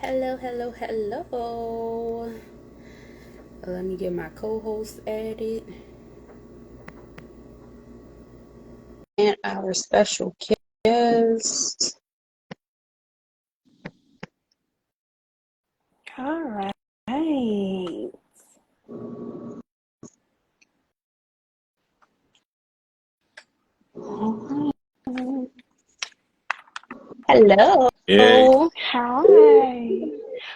Hello, hello, hello. Let me get my co-host added. And our special guest. All right. Hello. Yeah, Hi.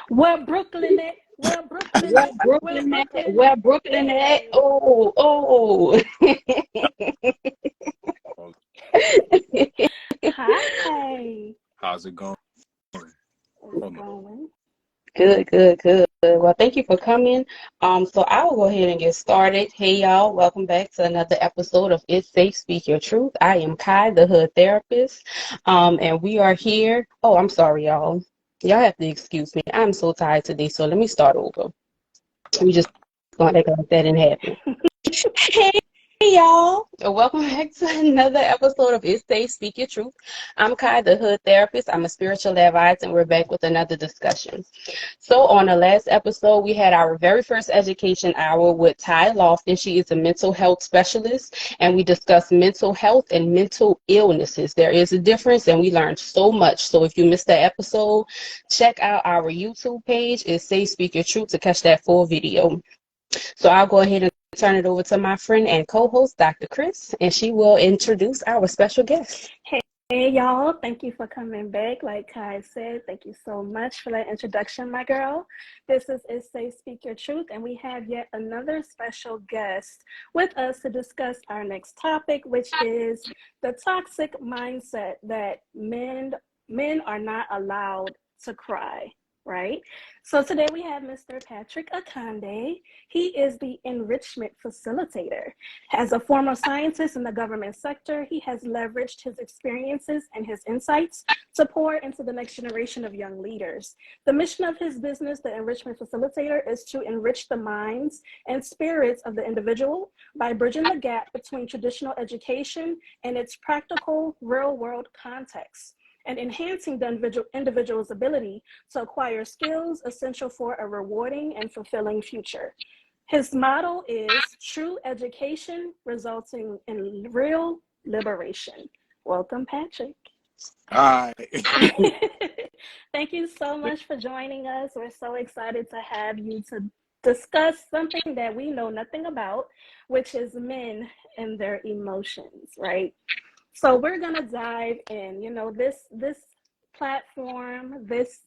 Where Brooklyn at? Where Brooklyn Where at? Where Brooklyn at? Brooklyn Where at? Brooklyn at? Hey. Oh, oh. well, Hi. how's it going? It's Hold on. going. Good, good, good. Well, thank you for coming. So I will go ahead and get started. Hey, y'all. Welcome back to another episode of It's Safe, Speak Your Truth. I am Kai, the hood therapist. And we are here. Oh, I'm sorry, y'all. Y'all have to excuse me. I'm so tired today. So let me start over. We just going to act like that didn't happen. Hey y'all, welcome back to another episode of It's Safe, Speak Your Truth. I'm Kai, the hood therapist. I'm a spiritual advisor, and we're back with another discussion. So on the last episode, we had our very first education hour with Ty Lofton. She is a mental health specialist, and we discussed mental health and mental illnesses. There is a difference, and we learned so much. So if you missed that episode, check out our YouTube page, It's Safe, Speak Your Truth, to catch that full video. So I'll go ahead and turn it over to my friend and co-host, Dr. Chris, and she will introduce our special guest. Hey, y'all. Thank you for coming back. Like Kai said, thank you so much for that introduction, my girl. This is Say Speak Your Truth, and we have yet another special guest with us to discuss our next topic, which is the toxic mindset that men are not allowed to cry. Right? So today we have Mr. Patrick Akande. He is the enrichment facilitator. As a former scientist in the government sector, he has leveraged his experiences and his insights to pour into the next generation of young leaders. The mission of his business, the Enrichment Facilitator, is to enrich the minds and spirits of the individual by bridging the gap between traditional education and its practical, real-world context, and enhancing the individual's ability to acquire skills essential for a rewarding and fulfilling future. His motto is true education resulting in real liberation. Welcome, Patrick. Hi. Thank you so much for joining us. We're so excited to have you to discuss something that we know nothing about, which is men and their emotions, right? So we're gonna dive in. This platform, this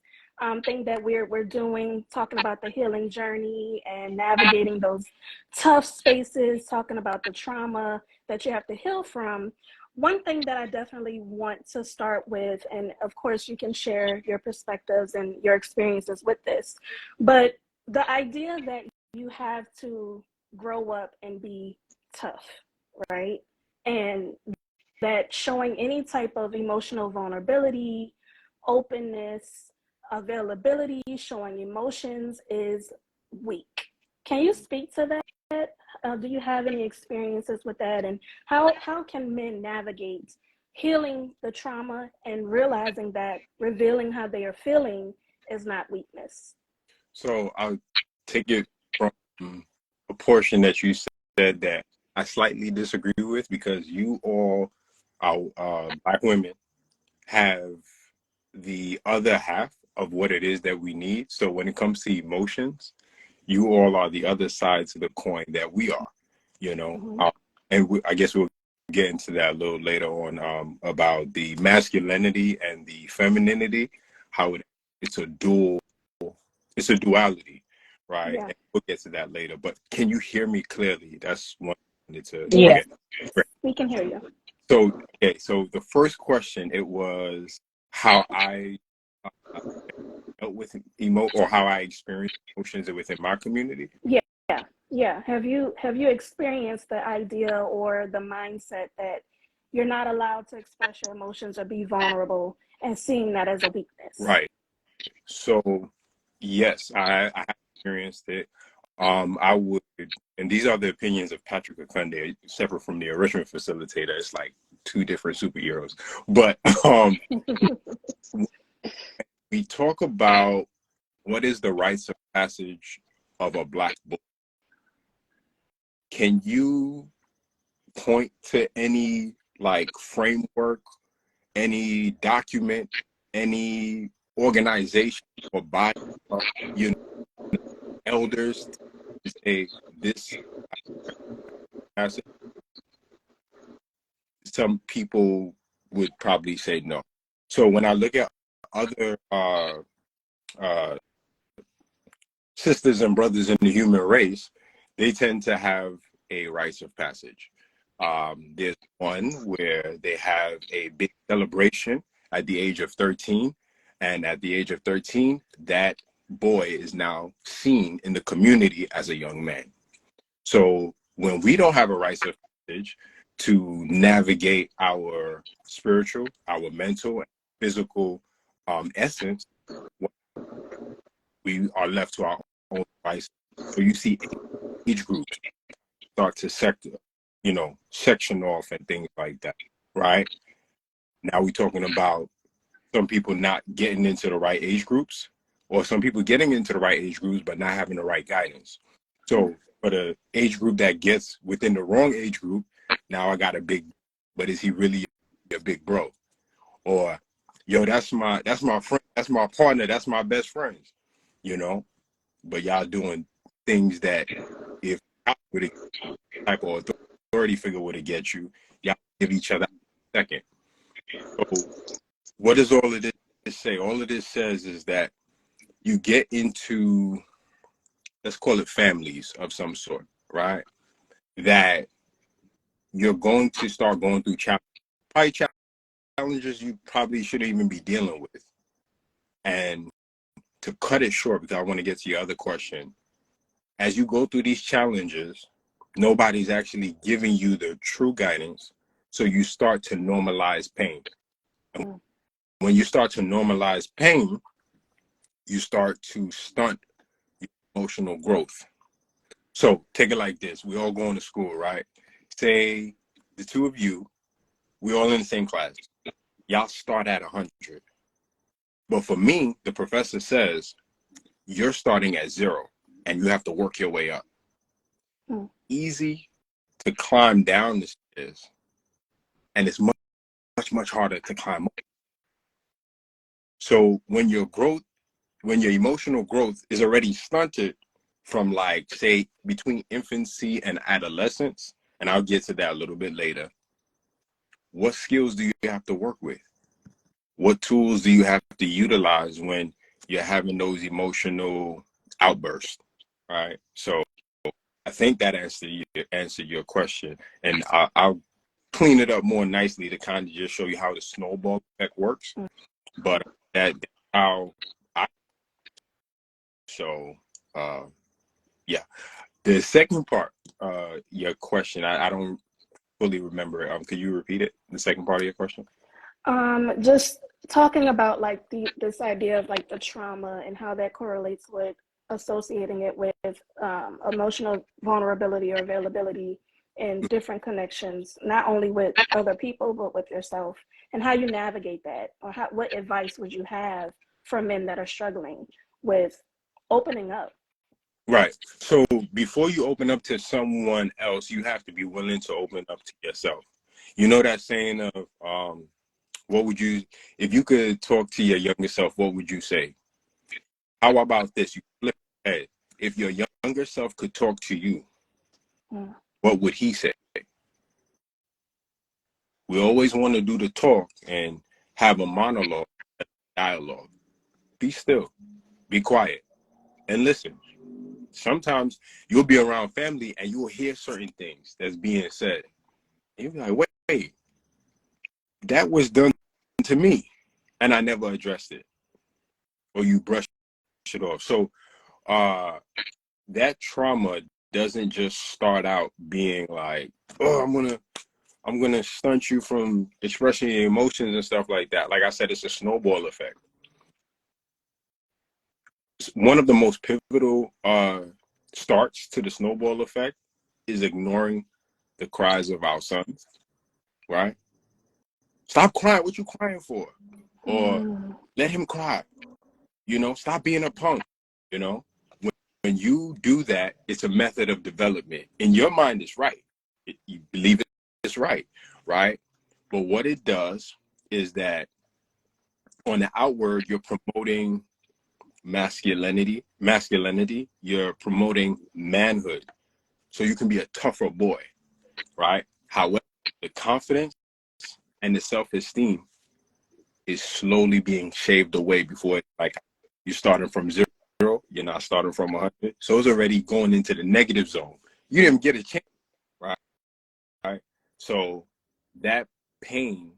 thing that we're doing, talking about the healing journey and navigating those tough spaces, talking about the trauma that you have to heal from. One thing that I definitely want to start with, and of course you can share your perspectives and your experiences with this, but the idea that you have to grow up and be tough, right? And that showing any type of emotional vulnerability, openness, availability, showing emotions is weak. Can you speak to that? Do you have any experiences with that? And how can men navigate healing the trauma and realizing that revealing how they are feeling is not weakness? So I'll take it from a portion that you said that I slightly disagree with because you all, our Black women, have the other half of what it is that we need. So when it comes to emotions, you all are the other sides of the coin that we are, you know. Mm-hmm. I guess we'll get into that a little later on about the masculinity and the femininity, how it's a duality, right? Yeah. And we'll get to that later. But can you hear me clearly? That's one I wanted to Yes, Yes. get. Great. we can hear you. So, okay, so the first question, it was how I dealt with or how I experienced emotions within my community. Yeah, yeah. Have you experienced the idea or the mindset that you're not allowed to express your emotions or be vulnerable and seeing that as a weakness? Right. So, yes, I have experienced it. I would, and these are the opinions of Patrick Akande, separate from the enrichment facilitator. It's like two different superheroes. But we talk about what is the rites of passage of a Black boy? Can you point to any like framework, any document, any organization or body of, you know, elders to say this passage? Some people would probably say no. So when I look at other uh, sisters and brothers in the human race, they tend to have a rites of passage. There's one where they have a big celebration at the age of 13. And at the age of 13, that boy is now seen in the community as a young man. So when we don't have a rites of passage to navigate our spiritual, our mental, and physical essence, we are left to our own devices. So you see age groups start to section off and things like that, right? Now we're talking about some people not getting into the right age groups, or some people getting into the right age groups but not having the right guidance. So for the age group that gets within the wrong age group, now I got a big, but is he really a big bro? Or, yo, that's my friend, that's my partner, that's my best friends, you know? But y'all doing things that if I would type of authority figure would have get you, y'all give each other a second. So what does all of this say? All of this says is that you get into, let's call it families of some sort, right? That you're going to start going through challenges you probably shouldn't even be dealing with. And to cut it short, because I want to get to your other question, as you go through these challenges, nobody's actually giving you the true guidance. So you start to normalize pain. And when you start to normalize pain, you start to stunt your emotional growth. So take it like this. We all going to school, right? Say the two of you, we all in the same class. Y'all start at 100. But for me, the professor says, you're starting at 0 and you have to work your way up. Easy to climb down the stairs, and it's much harder to climb up. So when your emotional growth is already stunted from, like, say, between infancy and adolescence, and I'll get to that a little bit later, what skills do you have to work with? What tools do you have to utilize when you're having those emotional outbursts, right? So I think that answered your question, and I'll clean it up more nicely to kind of just show you how the snowball effect works. But that's how I so yeah. The second part, your question, I don't fully remember. Could you repeat it? The second part of your question? Just talking about like this idea of like the trauma and how that correlates with associating it with emotional vulnerability or availability in different connections, not only with other people but with yourself, and how you navigate that, or what advice would you have for men that are struggling with opening up? Right. So before you open up to someone else, you have to be willing to open up to yourself. You know that saying of what would you, if you could talk to your younger self, what would you say? How about this? You flip it. If your younger self could talk to you, what would he say? We always want to do the talk and have a monologue, dialogue. Be still, be quiet, and listen. Sometimes you'll be around family and you'll hear certain things that's being said. And you'll be like, wait, that was done to me, and I never addressed it. Or you brush it off. So that trauma doesn't just start out being like, oh, I'm gonna stunt you from expressing your emotions and stuff like that. Like I said, it's a snowball effect. One of the most pivotal starts to the snowball effect is ignoring the cries of our sons, right? Stop crying. What you crying for? Or let him cry. You know, stop being a punk. You know, when you do that, it's a method of development. In your mind, it's right. You believe it's right, right? But what it does is that on the outward, you're promoting masculinity. You're promoting manhood, so you can be a tougher boy, right? However, the confidence and the self-esteem is slowly being shaved away before it's like you're starting from zero. You're not starting from 100. So it's already going into the negative zone. You didn't get a chance, right? Right. So that pain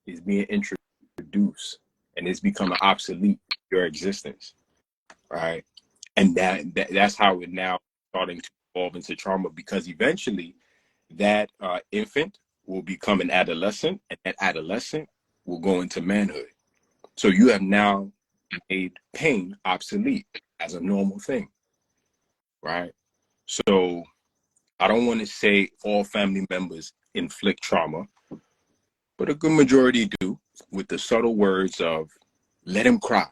is being introduced and it's becoming obsolete in your existence, right? And that's how it now starting to evolve into trauma, because eventually that infant will become an adolescent, and that adolescent will go into manhood. So you have now made pain obsolete as a normal thing, right? So I don't want to say all family members inflict trauma, but a good majority do, with the subtle words of let him cry,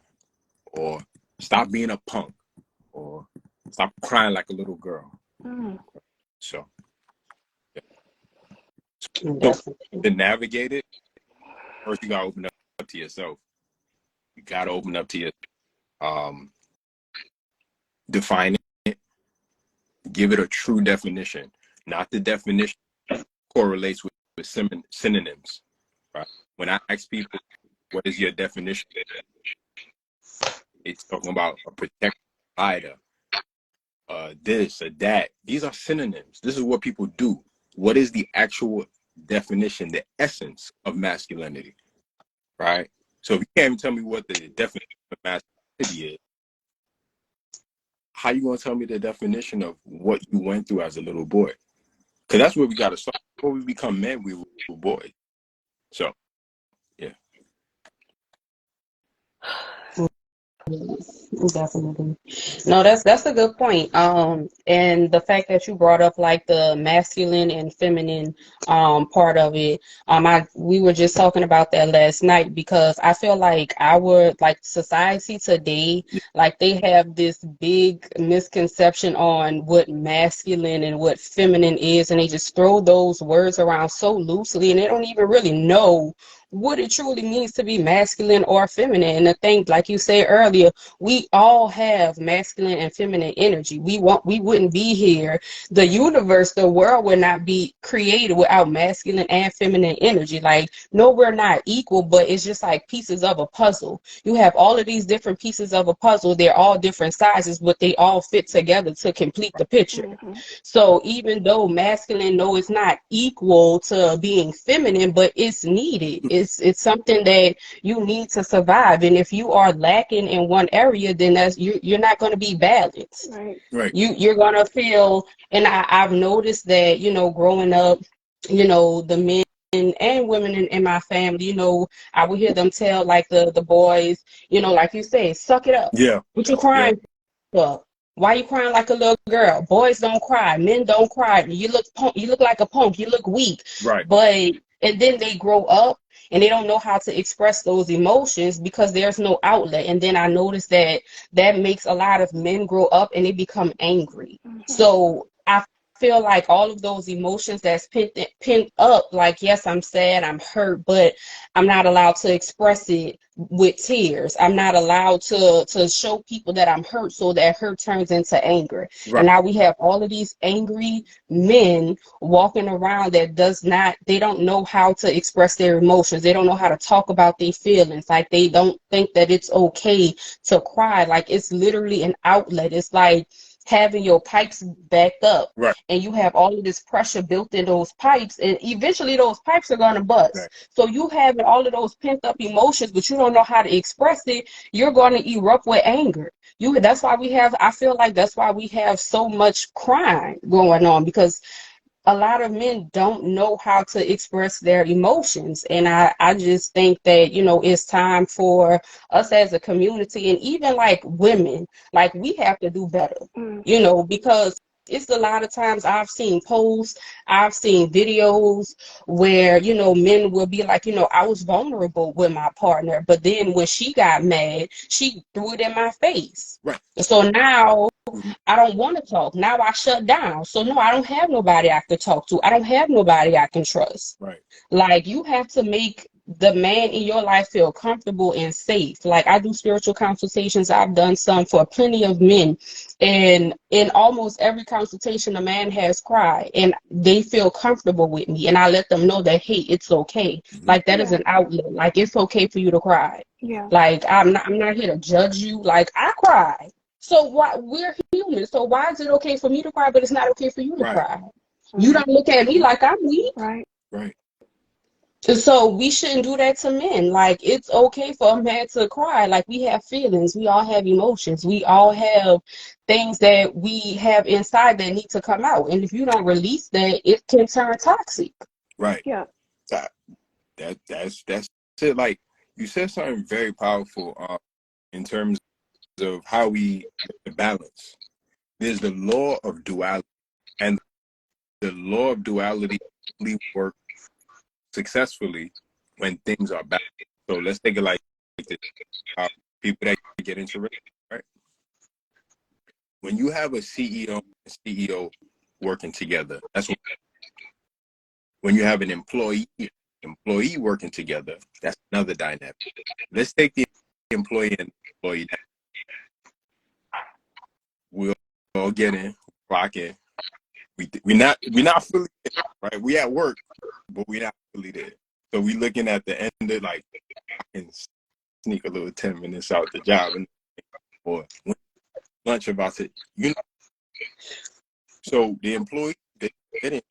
or stop being a punk, or stop crying like a little girl. So, yeah. So Definitely. to navigate it, first you gotta open up to yourself. You gotta open up to your define it, give it a true definition, not the definition correlates with synonyms. Right? When I ask people, what is your definition? It's talking about a protector, provider, this or that. These are synonyms. This is what people do. What is the actual definition, the essence of masculinity? Right? So if you can't even tell me what the definition of masculinity is, how you gonna tell me the definition of what you went through as a little boy? Because that's where we gotta start. Before we become men, we were boys. So yeah. Definitely. No, that's a good point. And the fact that you brought up like the masculine and feminine part of it. We were just talking about that last night, because I feel like our like society today, like they have this big misconception on what masculine and what feminine is, and they just throw those words around so loosely, and they don't even really know what it truly means to be masculine or feminine. And the thing, like you said earlier, we all have masculine and feminine energy. We wouldn't be here. The universe, the world would not be created without masculine and feminine energy. Like, no, we're not equal, but it's just like pieces of a puzzle. You have all of these different pieces of a puzzle. They're all different sizes, but they all fit together to complete the picture. So even though masculine, no, it's not equal to being feminine, but it's needed. It's something that you need to survive. And if you are lacking in one area, then you're not going to be balanced. Right. You're going to feel, and I've noticed that, growing up, the men and women in my family, I would hear them tell like the boys, like you say, suck it up. Yeah. What you crying for? Why you crying like a little girl? Boys don't cry. Men don't cry. You look like a punk. You look weak. Right. But and then they grow up and they don't know how to express those emotions because there's no outlet. And then I noticed that makes a lot of men grow up and they become angry. So I feel like all of those emotions that's pent up, like, yes, I'm sad, I'm hurt, but I'm not allowed to express it with tears. I'm not allowed to show people that I'm hurt, so that hurt turns into anger. Right. And now we have all of these angry men walking around they don't know how to express their emotions. They don't know how to talk about their feelings. Like, they don't think that it's okay to cry. Like, it's literally an outlet. It's like having your pipes backed up, right, and you have all of this pressure built in those pipes, and eventually those pipes are going to bust. right. So you having all of those pent up emotions, but you don't know how to express it, you're going to erupt with anger. I feel like that's why we have so much crime going on, because a lot of men don't know how to express their emotions. And I just think that, it's time for us as a community, and even like women, like, we have to do better, because it's a lot of times I've seen posts, I've seen videos where, men will be like, I was vulnerable with my partner, but then when she got mad, she threw it in my face. Right. So now Mhm. I don't want to talk. Now I shut down. So no, I don't have nobody I could talk to. I don't have nobody I can trust. Right. Like, you have to make the man in your life feel comfortable and safe. Like, I do spiritual consultations. I've done some for plenty of men. And in almost every consultation, a man has cried and they feel comfortable with me. And I let them know that, hey, it's okay. Mhm. Like, that is Yeah. an outlet. Like, it's okay for you to cry. Yeah. Like, I'm not here to judge you. Like, I cry. So why, we're human. So why is it okay for me to cry, but it's not okay for you to Right. cry? You Right. don't look at me like I'm weak. Right. Right. So we shouldn't do that to men. Like, it's okay for a man to cry. Like, we have feelings. We all have emotions. We all have things that we have inside that need to come out. And if you don't release that, it can turn toxic. Right. Yeah. That, that's it. Like, you said something very powerful in terms of how we balance. There's the law of duality, and the law of duality only works successfully when things are balanced. So let's take it like this. People that get into it, right? When you have a CEO and CEO working together, that's when you have an employee working together, that's another dynamic. Let's take the employee and employee. We all get in, clock in. We're not fully there, right? We at work, but we're not fully there. So we looking at the end of, like, I can sneak a little 10 minutes out the job, and or lunch about it. So the employee, they get in,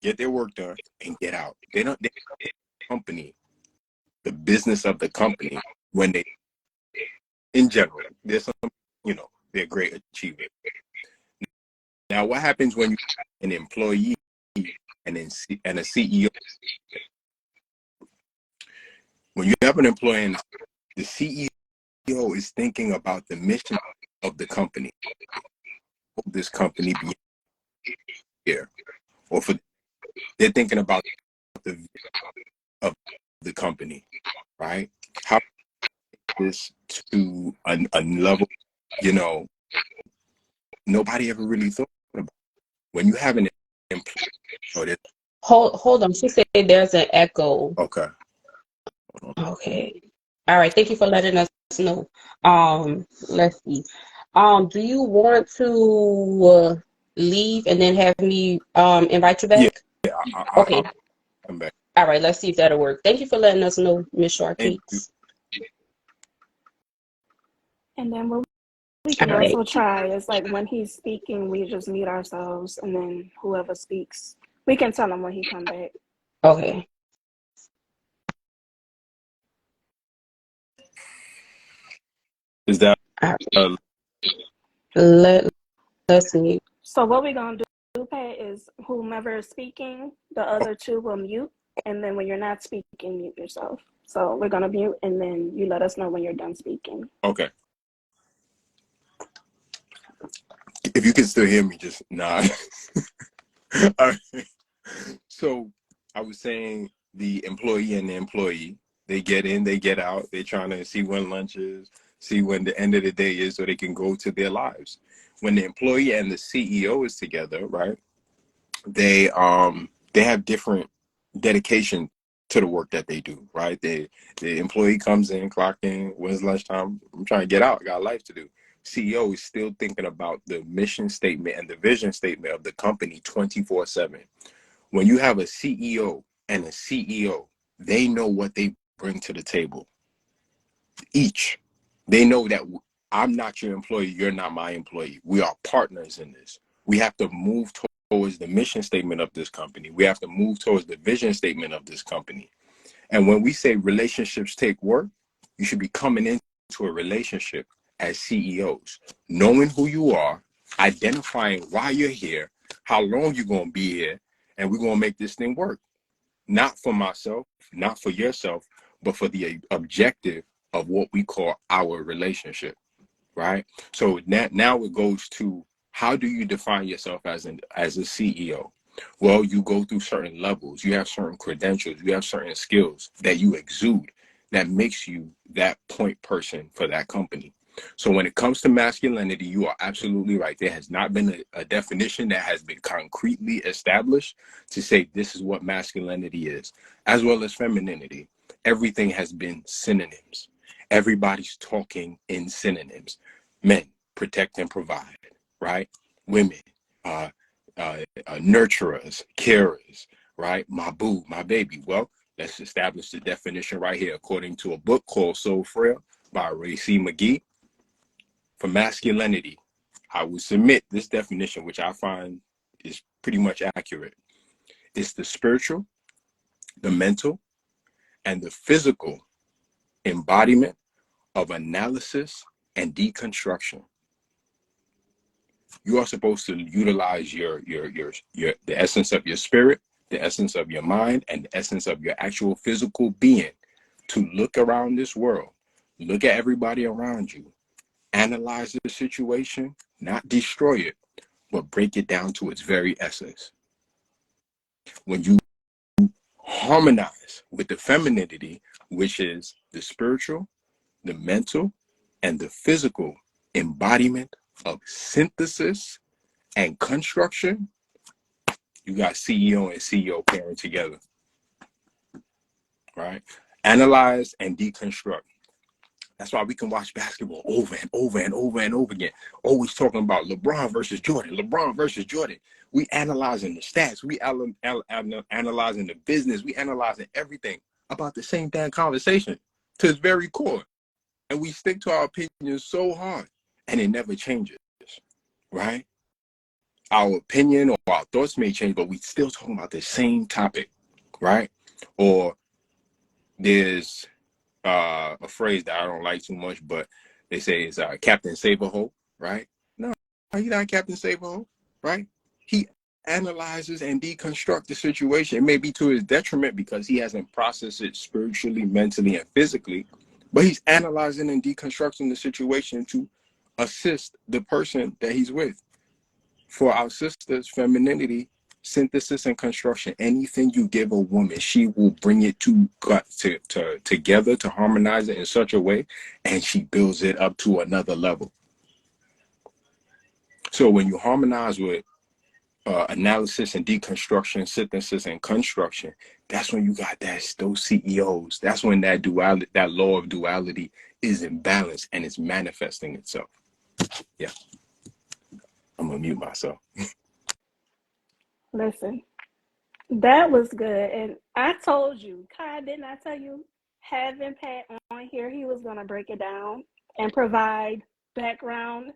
get their work done, and get out. They company, the business of the company, when they, in general, there's some, they're great achievers. Now, what happens when you an employee and a CEO? When you have an employee and the CEO is thinking about the mission of the company, this company be here, or they're thinking about the of the company, right? How this to a level, you know, nobody ever really thought about. When you have an employee, Hold on. She said there's an echo. okay. Okay. All right. Thank you for letting us know. Let's see. Do you want to leave and then have me invite you Yeah, back? I'll Okay. come back. All right. Let's see if that'll work. Thank you for letting us know, Miss Thank you. Sharkey. And then what we All can right. also try is, like, when he's speaking, we just mute ourselves, and then whoever speaks, we can tell him when he come back. Okay. Is that All right. Let's see. So what we're gonna do, Pat, is whomever is speaking, the other two will mute, and then when you're not speaking, mute yourself. So we're gonna mute, and then you let us know when you're done speaking. okay? If you can still hear me, just nod. All right. So I was saying the employee and the employee, they get in, they get out. They're trying to see when lunch is, see when the end of the day is, so they can go to their lives. When the employee and the CEO is together, right? They have different dedication to the work that they do, right? The employee comes in, clock in, when's lunchtime? I'm trying to get out, I got life to do. CEO is still thinking about the mission statement and the vision statement of the company 24/7. When you have a CEO and a CEO, they know what they bring to the table. Each, they know that I'm not your employee, you're not my employee. We are partners in this. We have to move towards the mission statement of this company. We have to move towards the vision statement of this company. And when we say relationships take work, you should be coming into a relationship as CEOs, knowing who you are, identifying why you're here, how long you're going to be here, and we're going to make this thing work. Not for myself, not for yourself, but for the objective of what we call our relationship, right? So now it goes to How do you define yourself as a CEO? Well, you go through certain levels. You have certain credentials. You have certain skills that you exude that makes you that point person for that company. So when it comes to masculinity, you are absolutely right. There has not been a definition that has been concretely established to say this is what masculinity is, as well as femininity. Everything has been synonyms. Everybody's talking in synonyms. Men, protect and provide, right? Women, uh, nurturers, carers, right? My boo, my baby. Well, let's establish the definition right here according to a book called Soul Frail by Ray C. McGee. For masculinity, I would submit this definition, which I find is pretty much accurate. It's the spiritual, the mental, and the physical embodiment of analysis and deconstruction. You are supposed to utilize the essence of your spirit, the essence of your mind, and the essence of your actual physical being to look around this world, look at everybody around you, analyze the situation, not destroy it, but break it down to its very essence. When you harmonize with the femininity, which is the spiritual, the mental, and the physical embodiment of synthesis and construction, you got CEO and CEO pairing together, right? Analyze and deconstruct. That's why we can watch basketball over and over and over and over again. Always talking about LeBron versus Jordan, LeBron versus Jordan. We analyzing the stats. We analyzing the business. We analyzing everything about the same damn conversation to its very core. And we stick to our opinions so hard and it never changes, right? Our opinion or our thoughts may change, but we still talking about the same topic, right? Or there's a phrase that I don't like too much, but they say is Captain Save-A-Hole, right? No, he's not Captain Save-A-Hole, right? He analyzes and deconstructs the situation. It may be to his detriment because he hasn't processed it spiritually, mentally, and physically, but he's analyzing and deconstructing the situation to assist the person that he's with. For our sisters, femininity, synthesis and construction, anything you give a woman, she will bring it together to harmonize it in such a way, and she builds it up to another level. So when you harmonize with analysis and deconstruction, synthesis and construction, that's when you got those CEOs. That's when that duality, that law of duality is in balance and it's manifesting itself. Yeah. I'm gonna mute myself. Listen, that was good. And I told you, Kai, didn't I tell you, having Pat on here, he was going to break it down and provide background,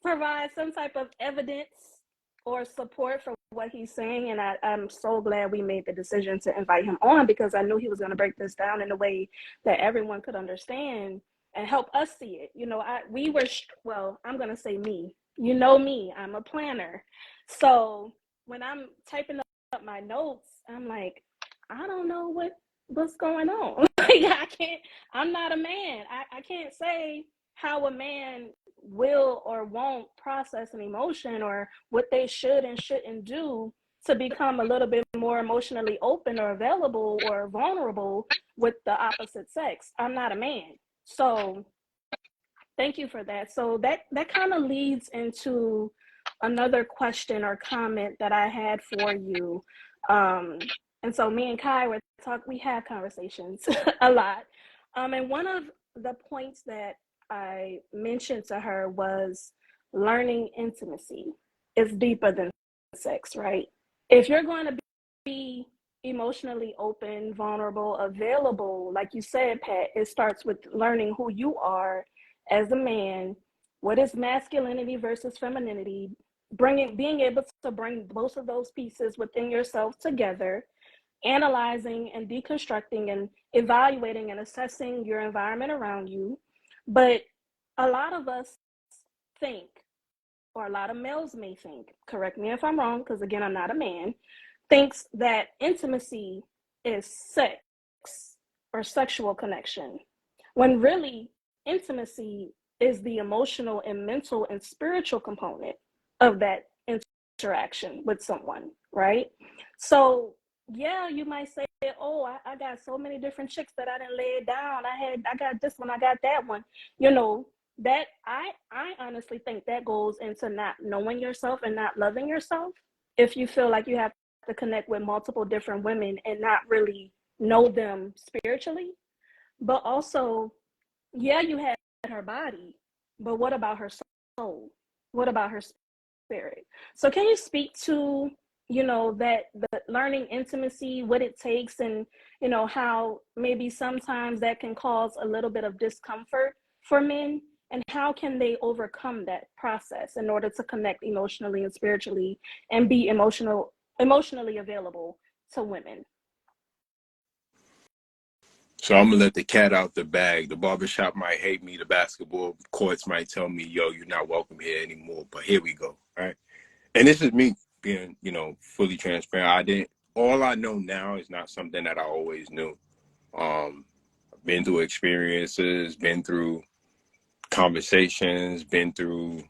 provide some type of evidence or support for what he's saying. And I'm so glad we made the decision to invite him on because I knew he was going to break this down in a way that everyone could understand and help us see it. You know, I'm going to say me. You know me, I'm a planner. So when I'm typing up my notes, I'm like, I don't know what's going on. Like I'm not a man. I can't say how a man will or won't process an emotion or what they should and shouldn't do to become a little bit more emotionally open or available or vulnerable with the opposite sex. I'm not a man. So thank you for that. So that kind of leads into another question or comment that I had for you. And so me and Kai we have conversations a lot. And one of the points that I mentioned to her was learning intimacy is deeper than sex, right? If you're going to be emotionally open, vulnerable, available, like you said, Pat, it starts with learning who you are as a man, what is masculinity versus femininity, being able to bring both of those pieces within yourself together, analyzing and deconstructing and evaluating and assessing your environment around you. But a lot of us think, or a lot of males may think, correct me if I'm wrong, because again, I'm not a man, thinks that intimacy is sex or sexual connection, when really intimacy is the emotional and mental and spiritual component of that interaction with someone, right? So yeah, you might say, oh, I got so many different chicks that I didn't lay it down. I got this one, I got that one. You know, that I honestly think that goes into not knowing yourself and not loving yourself. If you feel like you have to connect with multiple different women and not really know them spiritually, but also, yeah, you had her body, but what about her soul? What about her spirit? So can you speak to, that the learning intimacy, what it takes, and how maybe sometimes that can cause a little bit of discomfort for men, and how can they overcome that process in order to connect emotionally and spiritually and be emotionally available to women? So I'm gonna let the cat out the bag. The barbershop might hate me. The basketball courts might tell me, yo, you're not welcome here anymore. But here we go. Right. And this is me being, fully transparent. All I know now is not something that I always knew. I've been through experiences, been through conversations, been through,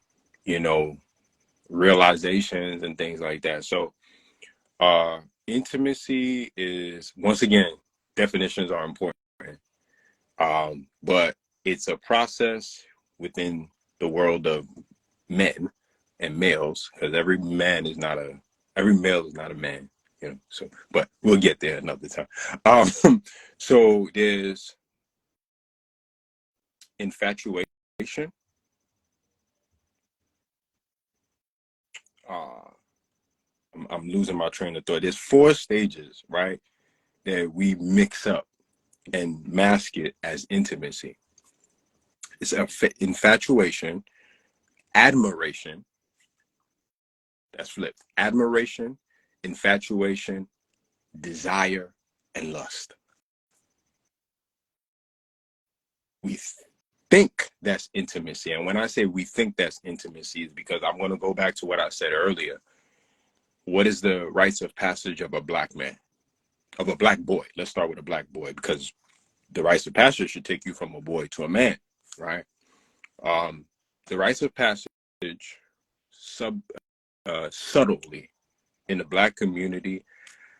you know, realizations and things like that. So, intimacy is, once again, definitions are important. But it's a process within the world of men and males, because every male is not a man, so, but we'll get there another time. So there's infatuation. uh I'm losing my train of thought. There's 4 stages, right, that we mix up and mask it as intimacy. It's infatuation, admiration, that's flipped, admiration, infatuation, desire, and lust. We think that's intimacy. And when I say we think that's intimacy, is because I'm going to go back to what I said earlier. What is the rites of passage of a black man, of a black boy? Let's start with a black boy, because the rites of passage should take you from a boy to a man, right? The rites of passage subtly in the black community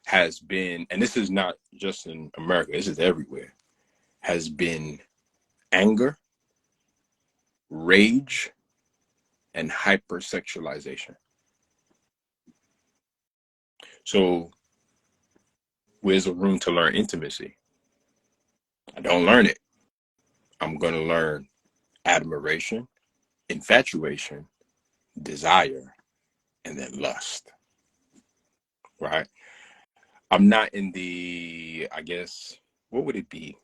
has been, and this is not just in America, this is everywhere, has been anger, rage, and hypersexualization. So where's the room to learn intimacy? I don't learn it. I'm going to learn admiration, infatuation, desire, and then lust, right? I'm not in the, I guess, what would it be?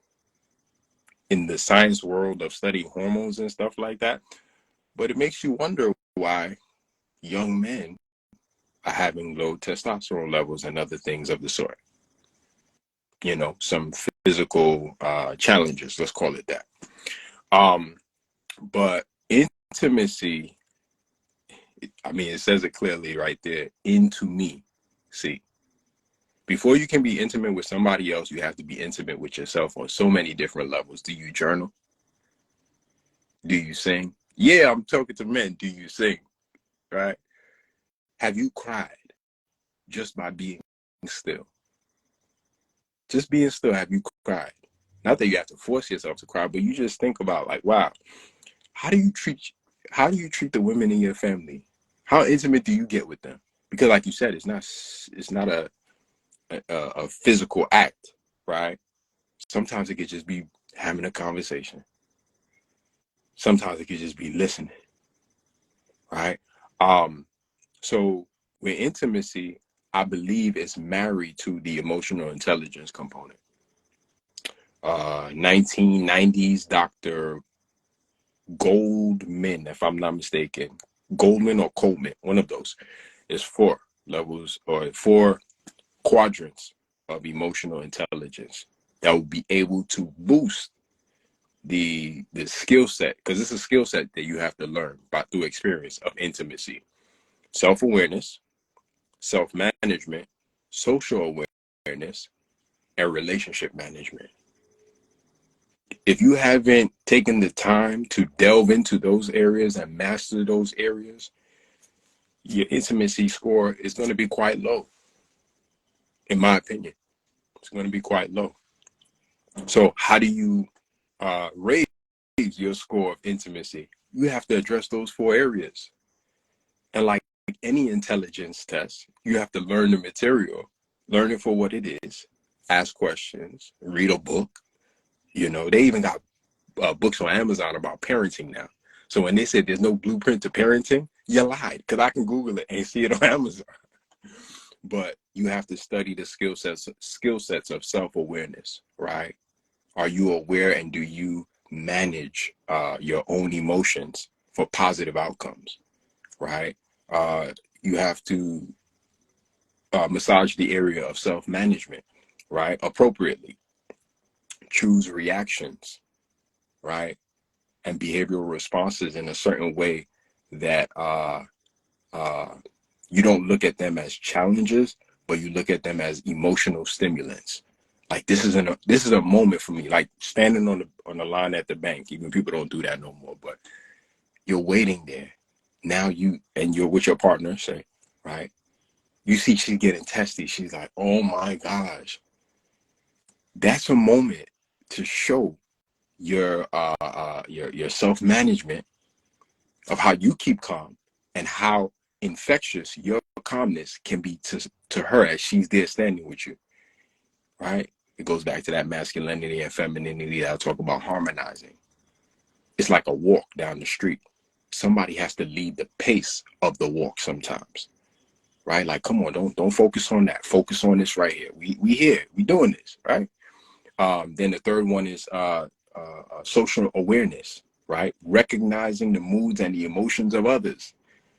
In the science world of studying hormones and stuff like that. But it makes you wonder why young men are having low testosterone levels and other things of the sort. Some physical challenges, let's call it that. But intimacy, I mean, it says it clearly right there, into me. See, before you can be intimate with somebody else, you have to be intimate with yourself on so many different levels. Do you journal? Do you sing? Yeah, I'm talking to men. Do you sing? Right? Have you cried just by being still? Just being still, have you cried? Not that you have to force yourself to cry, but you just think about, like, wow, how do you treat the women in your family? How intimate do you get with them? Because, like you said, it's not a physical act, right? Sometimes it could just be having a conversation. Sometimes it could just be listening, right? So with intimacy, I believe it's married to the emotional intelligence component. 1990s Dr. Goldman, if I'm not mistaken, Goldman or Coleman, one of those. There's 4 levels or 4 quadrants of emotional intelligence that will be able to boost the skill set, because it's a skill set that you have to learn through experience of intimacy: self-awareness, self-management, social awareness, and relationship management. If you haven't taken the time to delve into those areas and master those areas, your intimacy score is going to be quite low, in my opinion. It's going to be quite low. So how do you raise your score of intimacy? You have to address those four areas. And like any intelligence test, you have to learn the material, learn it for what it is, ask questions, read a book. You know, they even got books on Amazon about parenting now. So when they said there's no blueprint to parenting, you lied, because I can Google it and see it on Amazon. But you have to study the skill sets of self-awareness, right? Are you aware, and do you manage your own emotions for positive outcomes, right? You have to massage the area of self-management, right? Appropriately. Choose reactions, right? And behavioral responses in a certain way that uh, you don't look at them as challenges, but you look at them as emotional stimulants. Like this is a moment for me, like standing on the line at the bank. Even people don't do that no more, but you're waiting there. Now you're with your partner, say, right? You see she's getting testy. She's like, oh my gosh. That's a moment to show your self-management of how you keep calm and how infectious your calmness can be to her as she's there standing with you, right? It goes back to that masculinity and femininity that I talk about harmonizing. It's like a walk down the street. Somebody has to lead the pace of the walk sometimes, right? Like, come on, don't focus on that. Focus on this right here. We here. We doing this, right? Then the third one is social awareness, right? Recognizing the moods and the emotions of others.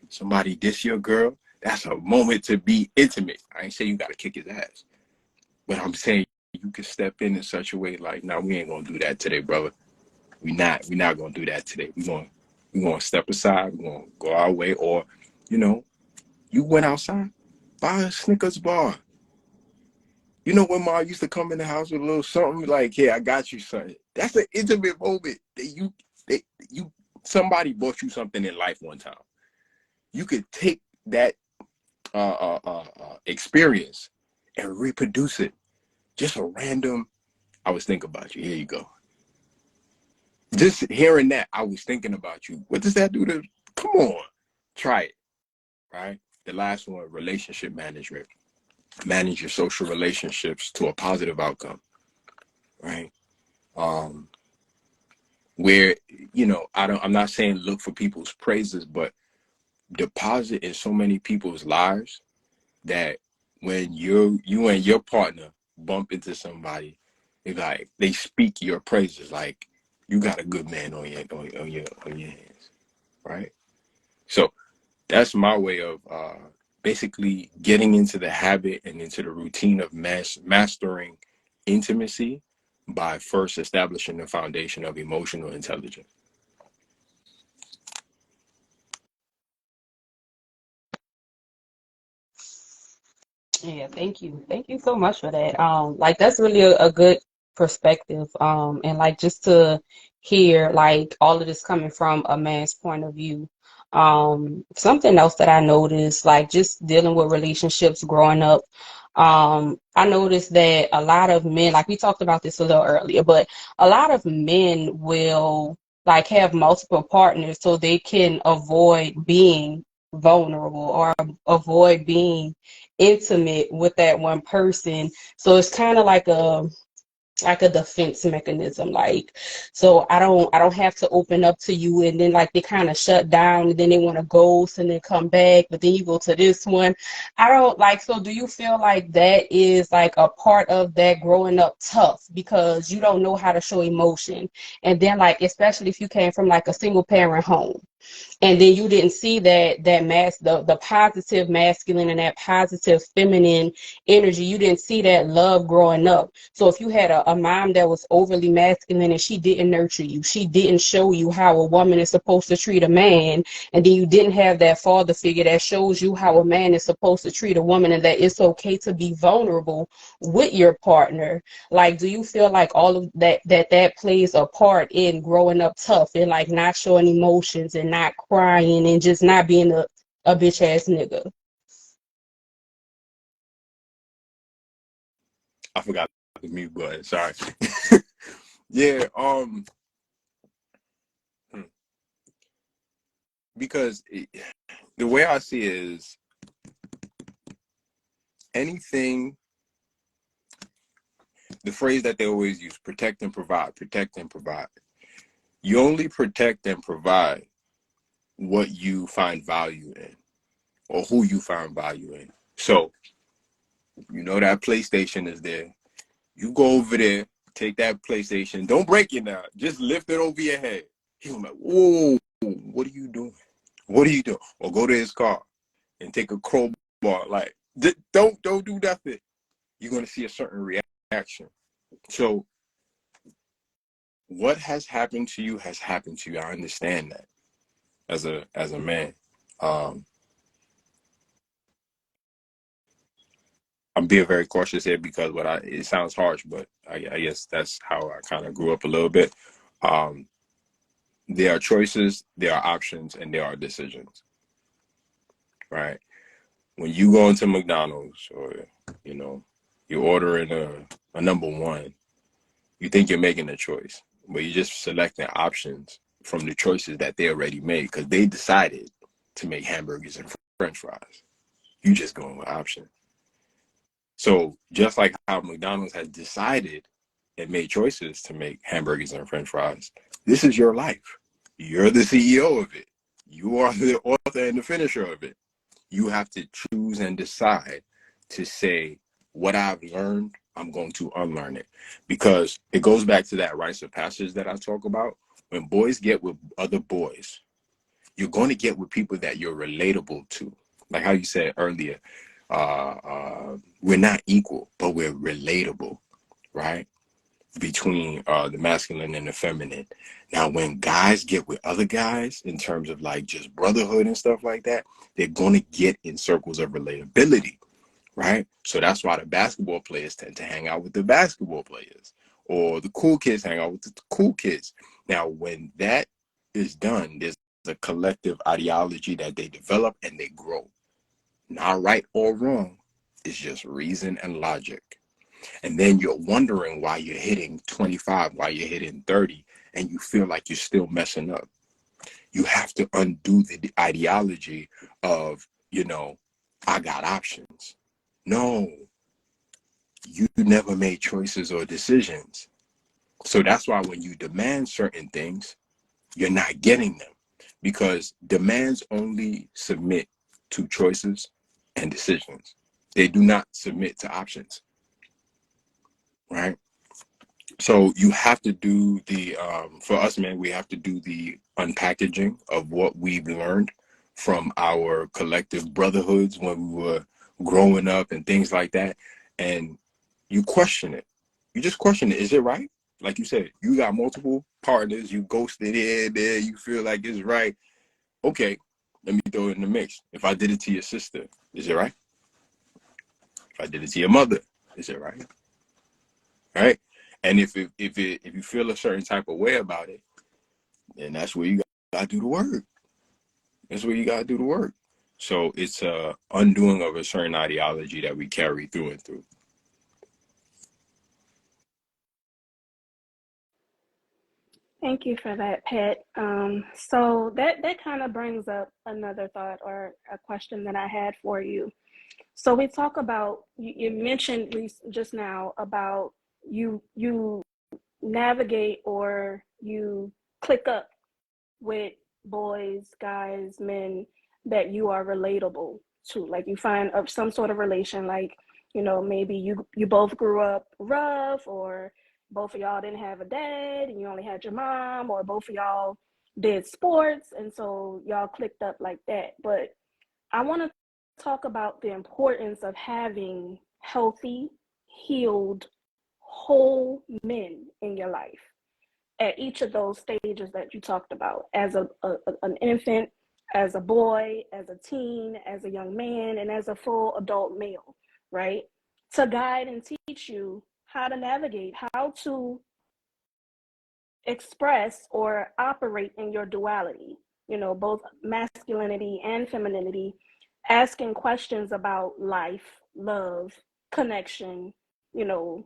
Somebody diss your girl, that's a moment to be intimate. I ain't say you got to kick his ass, but I'm saying you can step in such a way like, nah, we ain't gonna do that today, brother. We not gonna do that today. We gonna step aside. We gonna go our way, or you went outside, buy a Snickers bar. When Ma used to come in the house with a little something like, "Hey, I got you something." That's an intimate moment that somebody bought you something in life one time. You could take that experience and reproduce it. Just a random, I was thinking about you. Here you go. Just hearing that, I was thinking about you. What does that do to? Come on, try it. Right. The last one, relationship management. Manage your social relationships to a positive outcome. Right. Where I'm not saying look for people's praises, but deposit in so many people's lives that when you and your partner bump into somebody, they speak your praises, like you got a good man on your hands, right? So that's my way of basically getting into the habit and into the routine of mastering intimacy by first establishing the foundation of emotional intelligence. Yeah, thank you. Thank you so much for that. Like that's really a good perspective. And like just to hear like all of this coming from a man's point of view. Something else that I noticed, like just dealing with relationships growing up, I noticed that a lot of men, like we talked about this a little earlier, but a lot of men will like have multiple partners so they can avoid being vulnerable or avoid being intimate with that one person. So it's kind of like a defense mechanism. Like, so I don't have to open up to you, and then like they kind of shut down, and then they want to ghost and then come back, but then you go to this one. I don't like, so do you feel like that is like a part of that growing up tough because you don't know how to show emotion? And then like especially if you came from like a single parent home, and then you didn't see the positive masculine and that positive feminine energy. You didn't see that love growing up. So if you had a mom that was overly masculine and she didn't nurture you, she didn't show you how a woman is supposed to treat a man, and then you didn't have that father figure that shows you how a man is supposed to treat a woman, and that it's okay to be vulnerable with your partner. Like, do you feel like all of that plays a part in growing up tough and like not showing emotions and not crying and just not being a bitch ass nigga? I forgot the mute button. Sorry. Yeah. Hmm. Because the way I see it is anything. The phrase that they always use: protect and provide. Protect and provide. You only protect and provide what you find value in, or who you find value in. So you know that PlayStation is there. You go over there, take that PlayStation. Don't break it now. Just lift it over your head. He was like, "Whoa, what are you doing? What are you doing?" Or go to his car and take a crowbar. Like, don't do nothing. You're gonna see a certain reaction. So what has happened to you has happened to you. I understand that as a man. Um, I'm being very cautious here because it sounds harsh, but I guess that's how I kind of grew up a little bit. Um, there are choices, there are options, and there are decisions, right? When you go into McDonald's or, you know, you're ordering a number one, you think you're making a choice, but you're just selecting options from the choices that they already made because they decided to make hamburgers and French fries. You just going with options. So just like how McDonald's has decided and made choices to make hamburgers and French fries, this is your life. You're the CEO of it. You are the author and the finisher of it. You have to choose and decide to say, what I've learned, I'm going to unlearn it. Because it goes back to that rites of passage that I talk about. When boys get with other boys, you're going to get with people that you're relatable to. Like how you said earlier, we're not equal, but we're relatable, right? Between the masculine and the feminine. Now, when guys get with other guys in terms of like just brotherhood and stuff like that, they're going to get in circles of relatability, right? So that's why the basketball players tend to hang out with the basketball players, or the cool kids hang out with the cool kids. Now, when that is done, there's a collective ideology that they develop and they grow. Not right or wrong, it's just reason and logic. And then you're wondering why you're hitting 25, why you're hitting 30, and you feel like you're still messing up. You have to undo the ideology of, I got options. No, you never made choices or decisions. So that's why when you demand certain things, you're not getting them, because demands only submit to choices and decisions. They do not submit to options, right? So you have to do for us, man, we have to do the unpackaging of what we've learned from our collective brotherhoods when we were growing up and things like that. And you question it. You just question it. Is it right? Like you said, you got multiple partners. You ghosted here, there. You feel like it's right. Okay, let me throw it in the mix. If I did it to your sister, is it right? If I did it to your mother, is it right? Right? And if you feel a certain type of way about it, then that's where you gotta do the work. That's where you gotta do the work. So it's a undoing of a certain ideology that we carry through and through. Thank you for that, Pat. So that kind of brings up another thought or a question that I had for you. So we talk about, you mentioned just now about you navigate or you click up with boys, guys, men that you are relatable to. Like you find some sort of relation, like, maybe you both grew up rough, or both of y'all didn't have a dad and you only had your mom, or both of y'all did sports, and so y'all clicked up like that. But I want to talk about the importance of having healthy, healed, whole men in your life at each of those stages that you talked about, as an infant, as a boy, as a teen, as a young man, and as a full adult male, right? To guide and teach you how to navigate, how to express or operate in your duality, both masculinity and femininity, asking questions about life, love, connection, you know,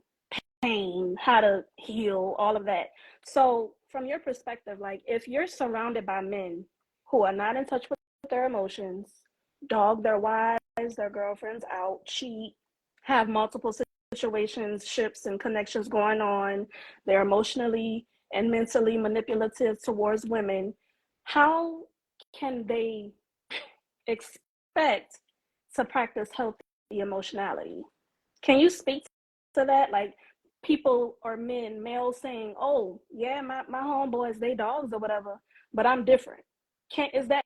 pain, how to heal, all of that. So, from your perspective, like if you're surrounded by men who are not in touch with their emotions, dog their wives, their girlfriends out, cheat, have multiple situations, ships, and connections going on, they're emotionally and mentally manipulative towards women, how can they expect to practice healthy emotionality? Can you speak to that? Like people or men, males saying, oh, yeah, my homeboys, they dogs or whatever, but I'm different. Is that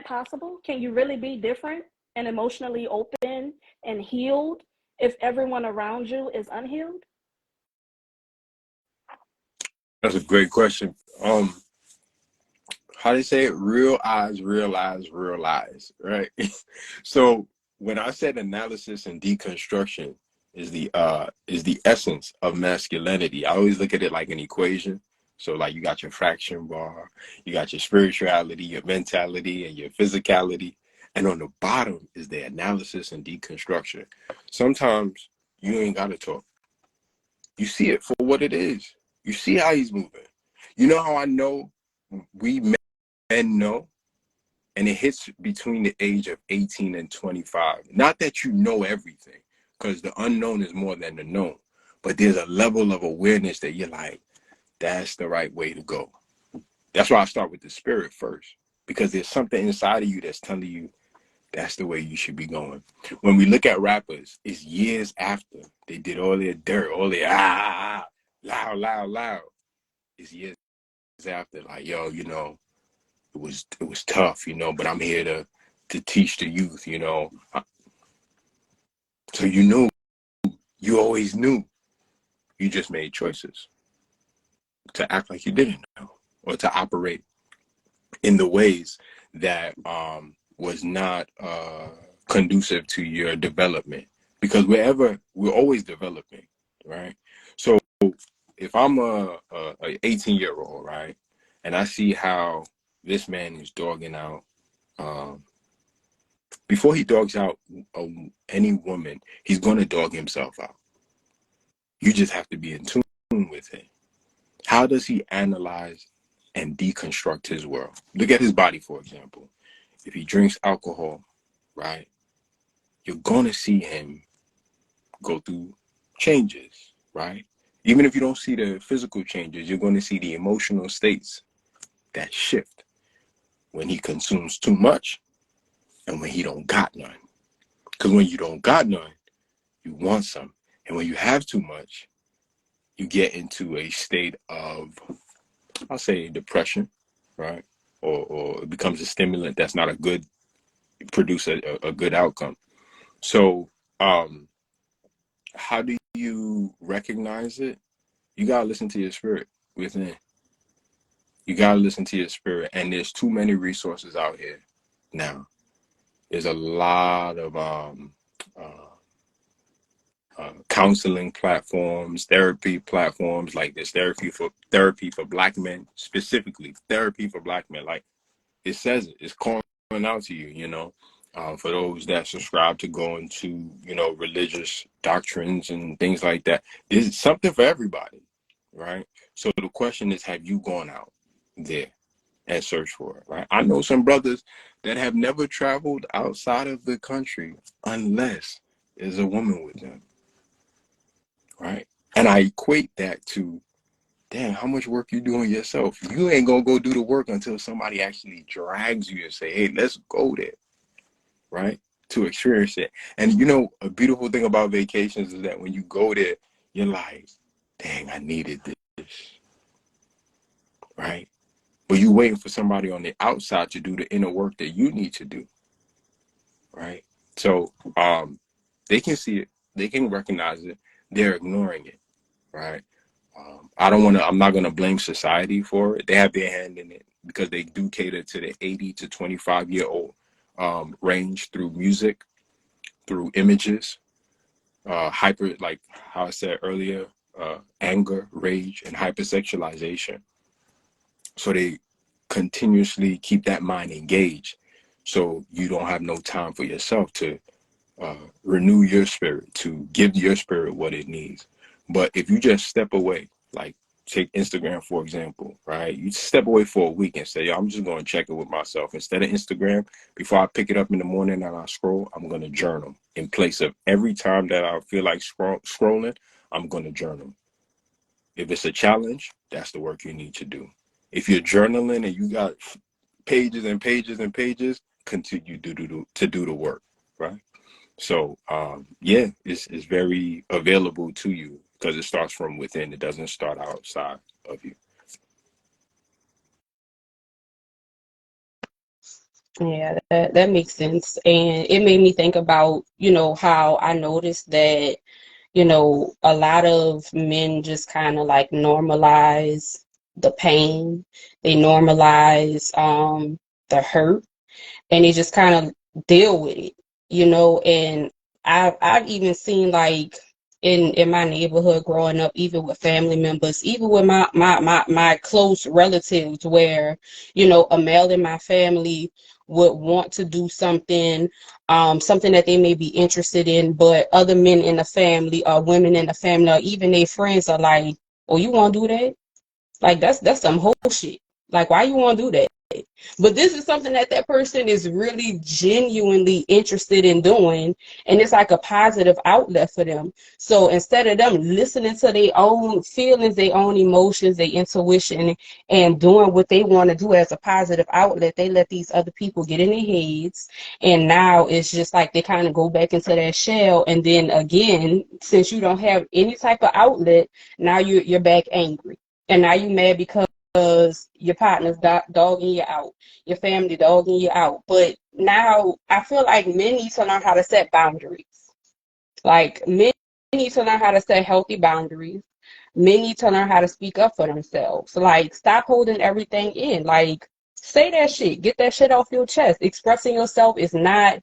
possible? Can you really be different and emotionally open and healed if everyone around you is unhealed? That's a great question. How they say it? Real eyes, real eyes, real eyes, right? So when I said analysis and deconstruction is the essence of masculinity, I always look at it like an equation. So like you got your fraction bar, you got your spirituality, your mentality, and your physicality. And on the bottom is the analysis and deconstruction. Sometimes you ain't gotta talk. You see it for what it is. You see how he's moving. You know how I know we men know? And it hits between the age of 18 and 25. Not that you know everything, because the unknown is more than the known. But there's a level of awareness that you're like, that's the right way to go. That's why I start with the spirit first, because there's something inside of you that's telling you that's the way you should be going. When we look at rappers, it's years after they did all their dirt, all their loud, loud, loud. It's years after, like, yo, it was tough, but I'm here to teach the youth, So you always knew. You just made choices to act like you didn't know, or to operate in the ways that was not conducive to your development. Because we're always developing, right? So if I'm a 18-year-old, right, and I see how this man is dogging out, before he dogs out any woman, he's going to dog himself out. You just have to be in tune with it. How does he analyze and deconstruct his world? Look at his body, for example. If he drinks alcohol, right, you're going to see him go through changes, right? Even if you don't see the physical changes, you're going to see the emotional states that shift when he consumes too much and when he don't got none. Because when you don't got none, you want some. And when you have too much, you get into a state of, I'll say, depression, right? Or it becomes a stimulant that's not a good, produce a good outcome. So how do you recognize it? You got to listen to your spirit within. You got to listen to your spirit. And there's too many resources out here now. There's a lot of counseling platforms, therapy platforms, like this therapy for black men, specifically therapy for black men. Like it says it's calling out to you, for those that subscribe to going to, religious doctrines and things like that. There's something for everybody, right? So the question is, have you gone out there and searched for it, right? I know some brothers that have never traveled outside of the country unless there's a woman with them, right? And I equate that to, damn, how much work you doing yourself? You ain't gonna go do the work until somebody actually drags you and say, hey, let's go there, right? To experience it. And a beautiful thing about vacations is that when you go there, you're like, dang, I needed this, right? but you waiting for somebody on the outside to do the inner work that you need to do, right? So they can see it, they can recognize it, they're ignoring it, right? I'm not gonna blame society for it. They have their hand in it because they do cater to the 80 to 25-year-old range through music, through images, hyper, like how I said earlier, anger, rage, and hypersexualization. So they continuously keep that mind engaged. So you don't have no time for yourself to renew your spirit, to give your spirit what it needs. But if you just step away, like take Instagram for example, right? You step away for a week and say, yo, I'm just going to check it with myself. Instead of Instagram, before I pick it up in the morning and I scroll, I'm going to journal. In place of every time that I feel like scrolling, I'm going to journal. If it's a challenge, that's the work you need to do. If you're journaling and you got pages and pages and pages, continue to do the work, right? So, yeah, it's very available to you because it starts from within. It doesn't start outside of you. Yeah, that makes sense. And it made me think about, how I noticed that, a lot of men just kind of like normalize the pain. They normalize the hurt, and they just kind of deal with it, and I've even seen like in my neighborhood growing up, even with family members, even with my close relatives, where a male in my family would want to do something, something that they may be interested in, but other men in the family or women in the family or even their friends are like, oh, you want to do that? Like that's some whole shit. Like, why you want to do that? But this is something that that person is really genuinely interested in doing, and it's like a positive outlet for them. So instead of them listening to their own feelings, their own emotions, their intuition, and doing what they want to do as a positive outlet, they let these other people get in their heads. And now it's just like they kind of go back into that shell. And then again, since you don't have any type of outlet, now you're back angry. And now you mad because your partner's dogging you out, your family dogging you out. But now I feel like men need to learn how to set boundaries. Like, men need to learn how to set healthy boundaries. Men need to learn how to speak up for themselves. Like, stop holding everything in. Like, say that shit. Get that shit off your chest. Expressing yourself is not,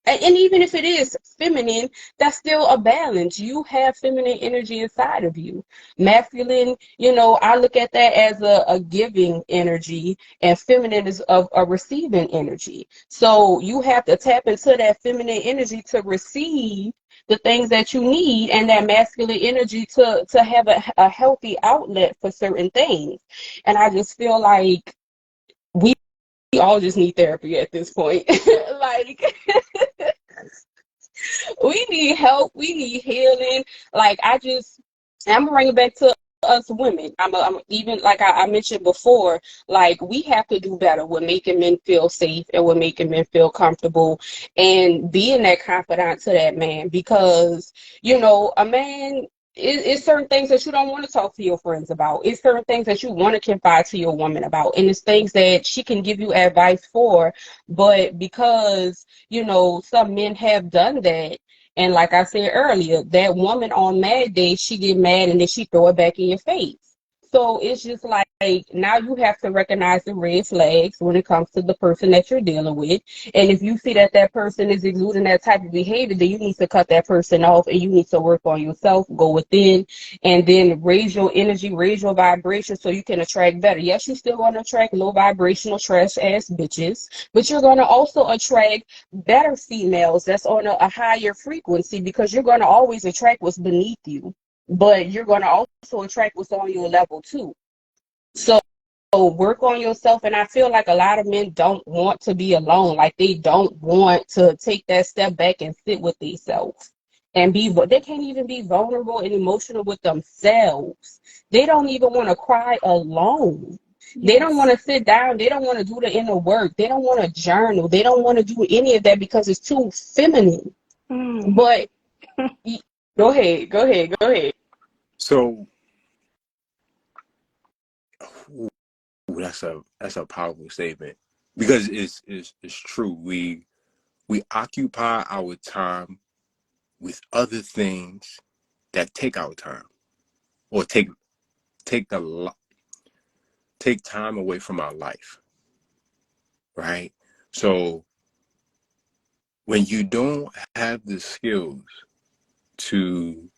and even if it is feminine, that's still a balance. You have feminine energy inside of you. Masculine, I look at that as a giving energy, and feminine is of a receiving energy. So you have to tap into that feminine energy to receive the things that you need, and that masculine energy to have a healthy outlet for certain things. And I just feel like we all just need therapy at this point. Like, we need help. We need healing. Like, I'm gonna bring it back to us women. I'm even like I mentioned before. Like, we have to do better with making men feel safe and with making men feel comfortable and being that confidant to that man, because a man. It's certain things that you don't want to talk to your friends about. It's certain things that you want to confide to your woman about. And it's things that she can give you advice for. But because some men have done that. And like I said earlier, that woman on Mad Day, she get mad and then she throw it back in your face. So it's just like now you have to recognize the red flags when it comes to the person that you're dealing with. And if you see that that person is exuding that type of behavior, then you need to cut that person off and you need to work on yourself, go within, and then raise your energy, raise your vibration so you can attract better. Yes, you still want to attract low vibrational trash ass bitches, but you're going to also attract better females that's on a higher frequency, because you're going to always attract what's beneath you, but you're going to also attract what's on your level too. So work on yourself. And I feel like a lot of men don't want to be alone. Like, they don't want to take that step back and sit with themselves and they can't even be vulnerable and emotional with themselves. They don't even want to cry alone. They don't want to sit down. They don't want to do the inner work. They don't want to journal. They don't want to do any of that because it's too feminine. But go ahead. So Ooh, that's a powerful statement because it's true. We occupy our time with other things that take our time or take take time away from our life, right? So when you don't have the skills to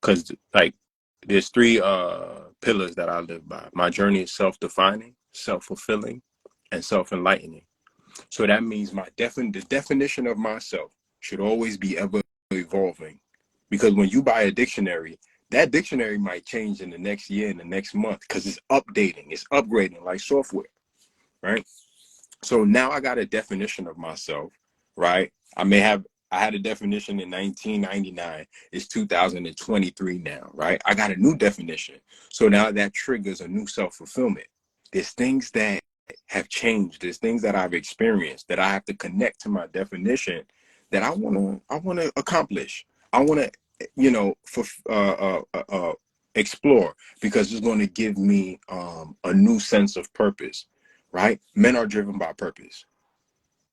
because like there's three pillars that I live by. My journey is self-defining, self-fulfilling, and self-enlightening. So that means the definition of myself should always be ever evolving. Because when you buy a dictionary, that dictionary might change in the next year, in the next month, because it's updating, it's upgrading like software, right? So now I got a definition of myself, right? I had a definition in 1999. It's 2023 now, right? I got a new definition. So now that triggers a new self-fulfillment. There's things that have changed. There's things that I've experienced that I have to connect to my definition that I want to accomplish. I want to, explore because it's going to give me a new sense of purpose, right? Men are driven by purpose.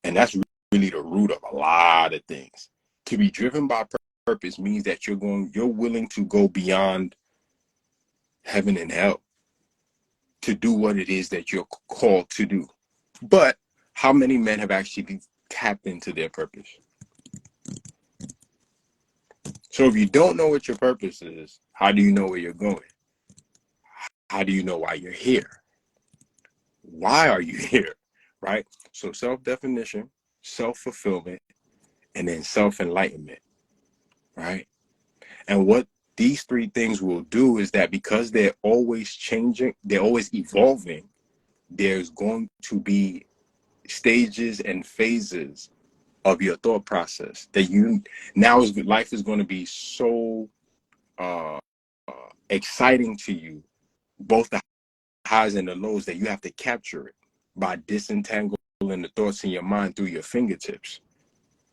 And that's really the root of a lot of things. To be driven by purpose means that you're willing to go beyond heaven and hell to do what it is that you're called to do. But how many men have actually tapped into their purpose? So if you don't know what your purpose is, how do you know where you're going? How do you know why you're here? Why are you here? Right? So self-definition, self-fulfillment, and then self-enlightenment, right? And what these three things will do is that because they're always changing, they're always evolving, there's going to be stages and phases of your thought process that life is going to be so uh, exciting to you, both the highs and the lows, that you have to capture it by disentangling the thoughts in your mind through your fingertips,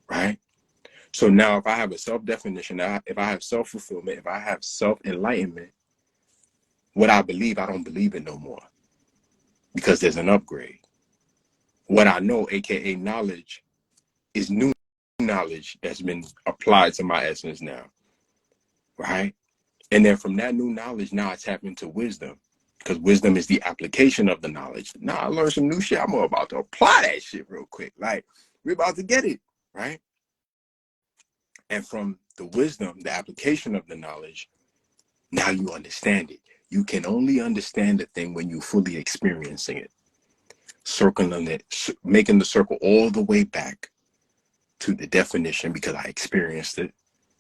right? So now if I have a self-definition, if I have self-fulfillment, if I have self-enlightenment, what I don't believe it no more because there's an upgrade. What I know, AKA knowledge, is new knowledge that's been applied to my essence now, right? And then from that new knowledge, now I tap into wisdom because wisdom is the application of the knowledge. Now I learned some new shit. I'm about to apply that shit real quick. Like we're about to get it, right? And from the wisdom, the application of the knowledge, now you understand it. You can only understand a thing when you're fully experiencing it. Circling it, making the circle all the way back to the definition because I experienced it,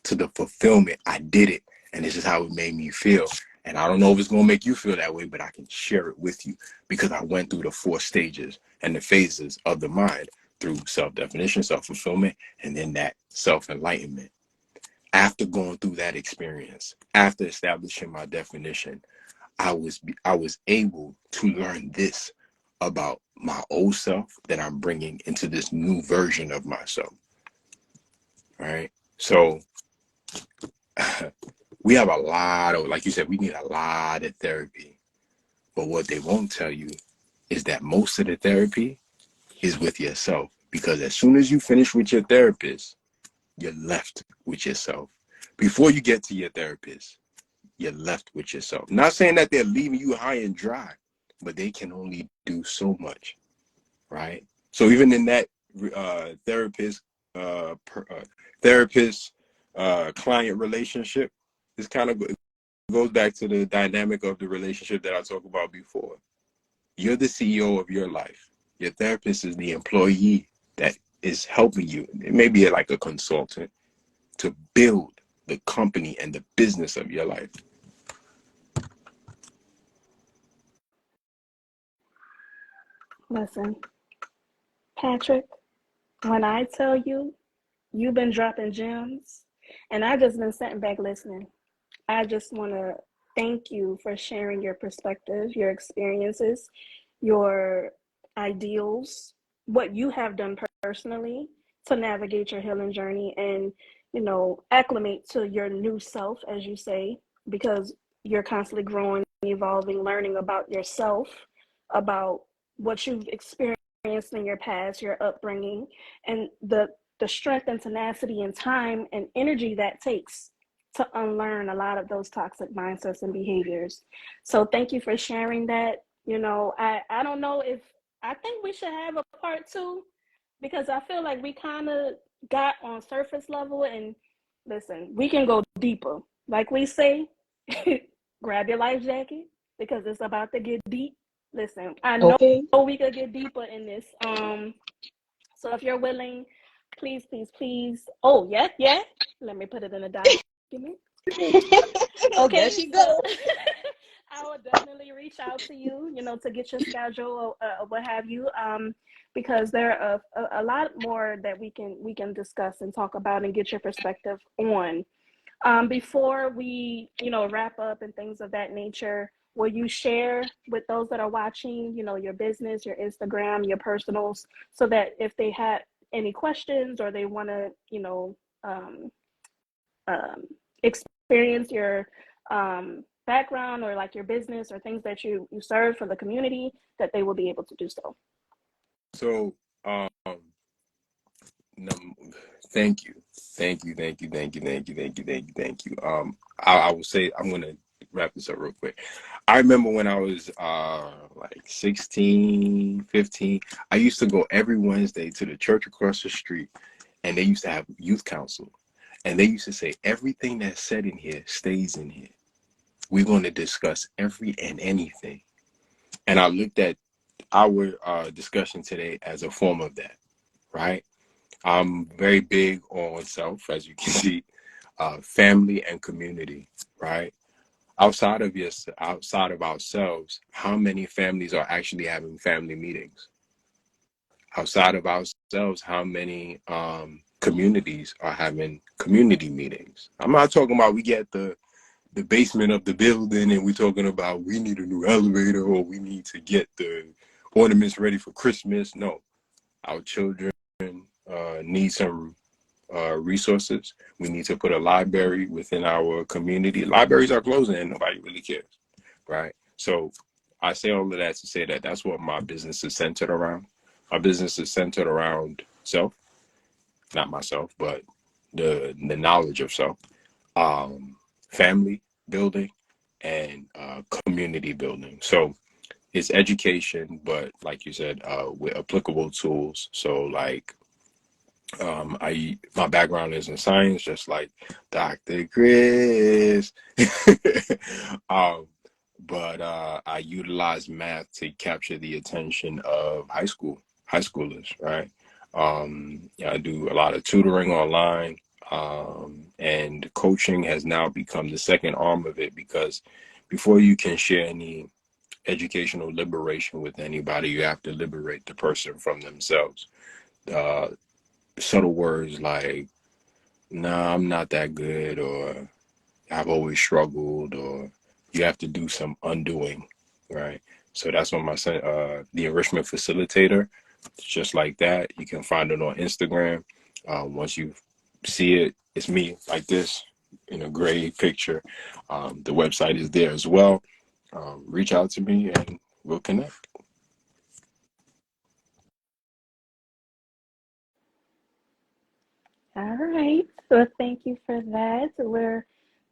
to the fulfillment. I did it, and this is how it made me feel. And I don't know if it's going to make you feel that way, but I can share it with you because I went through the 4 stages and the phases of the mind through self-definition, self-fulfillment, and then that self-enlightenment. After going through that experience, after establishing my definition, I was able to learn this about my old self that I'm bringing into this new version of myself. Right? So we have a lot of, like you said, we need a lot of therapy. But what they won't tell you is that most of the therapy is with yourself. Because as soon as you finish with your therapist, you're left with yourself. Before you get to your therapist, you're left with yourself. Not saying that they're leaving you high and dry, but they can only do so much, right? So even in that therapist therapist client relationship, this kind of goes back to the dynamic of the relationship that I talked about before. You're the CEO of your life. Your therapist is the employee that is helping you. It may be like a consultant to build the company and the business of your life. Listen, Patrick, when I tell you, you've been dropping gems, and I just been sitting back listening. I just want to thank you for sharing your perspective, your experiences, your ideals, what you have done personally to navigate your healing journey and, acclimate to your new self, as you say, because you're constantly growing evolving, learning about yourself, about what you've experienced in your past, your upbringing, and the strength and tenacity and time and energy that takes to unlearn a lot of those toxic mindsets and behaviors. So thank you for sharing that. I don't know if I think we should have a part 2, because I feel like we kind of got on surface level, and listen, we can go deeper. Like we say, grab your life jacket because it's about to get deep. Listen, I know Okay. we could get deeper in this. So if you're willing, please, please, please. Oh, yeah, yeah. Let me put it in a document. There Okay, she so go. I will definitely reach out to you, to get your schedule or what have you, because there are a lot more that we can discuss and talk about and get your perspective on. Before we, wrap up and things of that nature, will you share with those that are watching, your business, your Instagram, your personals, so that if they had any questions or they want to, experience your background or like your business or things that you serve for the community, that they will be able to do so. So, no, thank you, thank you, thank you, thank you, thank you, thank you, thank you, thank you. I will say I'm gonna wrap this up real quick. I remember when I was like 16, 15, I used to go every Wednesday to the church across the street, and they used to have youth council, and they used to say everything that's said in here stays in here. We're going to discuss every and anything. And I looked at our discussion today as a form of that, right? I'm very big on self, as you can see, family and community, right? Outside of ourselves, how many families are actually having family meetings? Outside of ourselves, how many communities are having community meetings? I'm not talking about we get the basement of the building and we're talking about we need a new elevator or we need to get the ornaments ready for Christmas. No, our children need some resources. We need to put a library within our community. Libraries are closing and nobody really cares, right? So I say all of that to say that that's what my business is centered around. My business is centered around self, not myself, but the knowledge of self, family building, and community building. So it's education, but like you said, with applicable tools. So like my background is in science, just like Dr. Chris. um, but I utilize math to capture the attention of high schoolers, right? I do a lot of tutoring online, and coaching has now become the second arm of it, because before you can share any educational liberation with anybody, you have to liberate the person from themselves. Uh, Subtle words like, nah, I'm not that good, or I've always struggled, or you have to do some undoing, right? So that's what the enrichment facilitator, it's just like that. You can find it on Instagram. Once you see it, it's me like this in a gray picture. The website is there as well. Reach out to me and we'll connect. All right. So thank you for that. We're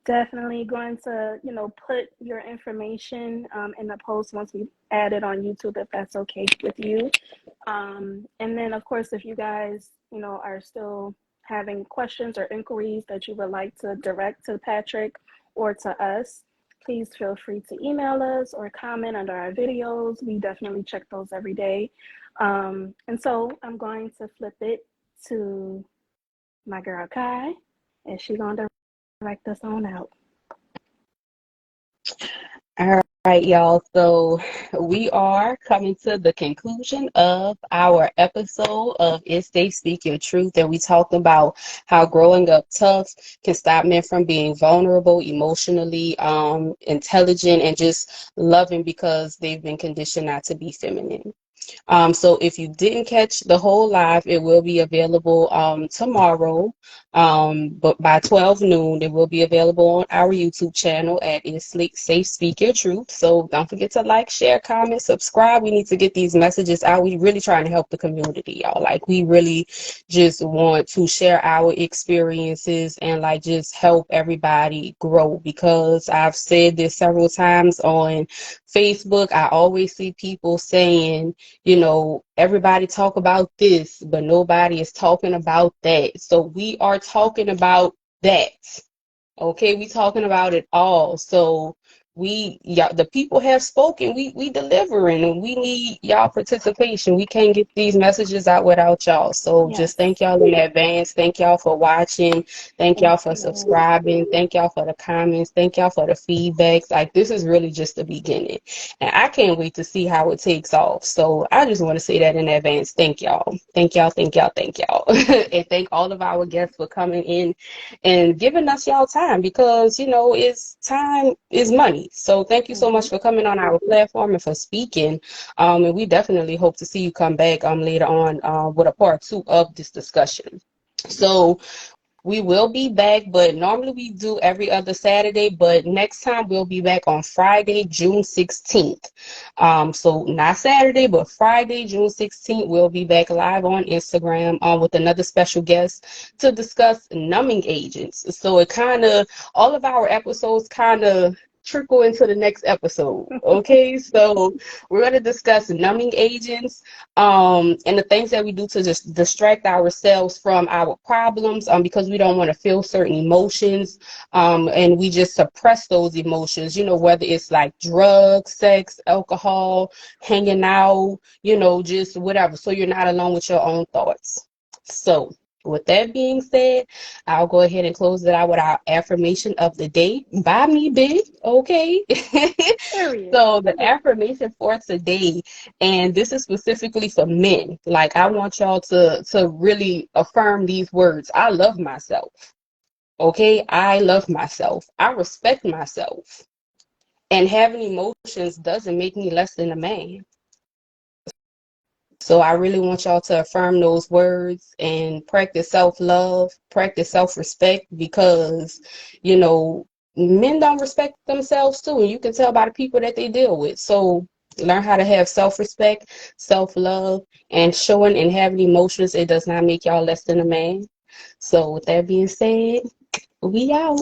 definitely going to, put your information in the post once we add it on YouTube, if that's okay with you. And then, of course, if you guys, are still having questions or inquiries that you would like to direct to Patrick or to us, please feel free to email us or comment under our videos. We definitely check those every day. And so I'm going to flip it to my girl Kai, and she's gonna direct us on out. All right, y'all. So we are coming to the conclusion of our episode of It's Safe Speak Your Truth. And we talked about how growing up tough can stop men from being vulnerable, emotionally intelligent, and just loving because they've been conditioned not to be feminine. So if you didn't catch the whole live, it will be available tomorrow. But by 12 noon, it will be available on our YouTube channel at It's Safe Speak Your Truth. So don't forget to like, share, comment, subscribe. We need to get these messages out. We really trying to help the community, y'all. Like, we really just want to share our experiences and like just help everybody grow, because I've said this several times on Facebook. I always see people saying, you know, everybody talk about this, but nobody is talking about that. So we are talking about that. Okay, we talking about it all. So yeah, the people have spoken. We delivering, and we need y'all participation. We can't get these messages out without y'all. So Yes. just thank y'all in advance. Thank y'all for watching. Thank y'all for you. subscribing. Thank y'all for the comments. Thank y'all for the feedbacks. Like, this is really just the beginning, and I can't wait to see how it takes off. So I just want to say that in advance. Thank y'all. Thank y'all. Thank y'all. Thank y'all. And thank all of our guests for coming in and giving us y'all time, because, you know, it's time is money. So thank you so much for coming on our platform and for speaking. And we definitely hope to see you come back later on with a part 2 of this discussion. So we will be back, but normally we do every other Saturday, but next time we'll be back on Friday, June 16th. So not Saturday, but Friday, June 16th, we'll be back live on Instagram with another special guest to discuss numbing agents. So it kind of, all of our episodes kind of trickle into the next episode. Okay, so we're going to discuss numbing agents, and the things that we do to just distract ourselves from our problems, because we don't want to feel certain emotions, and we just suppress those emotions, you know, whether it's like drugs, sex, alcohol, hanging out, you know, just whatever, so you're not alone with your own thoughts. So with that being said, I'll go ahead and close it out with our affirmation of the day by me, big. Okay. Period. So the affirmation for today, and this is specifically for men, like, I want y'all to really affirm these words. I love myself. Okay, I love myself. I respect myself. And having emotions doesn't make me less than a man. So I really want y'all to affirm those words and practice self-love, practice self-respect, because, you know, men don't respect themselves too, and you can tell by the people that they deal with. So learn how to have self-respect, self-love, and showing and having emotions. It does not make y'all less than a man. So with that being said, we out.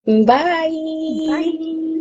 Bye. Bye.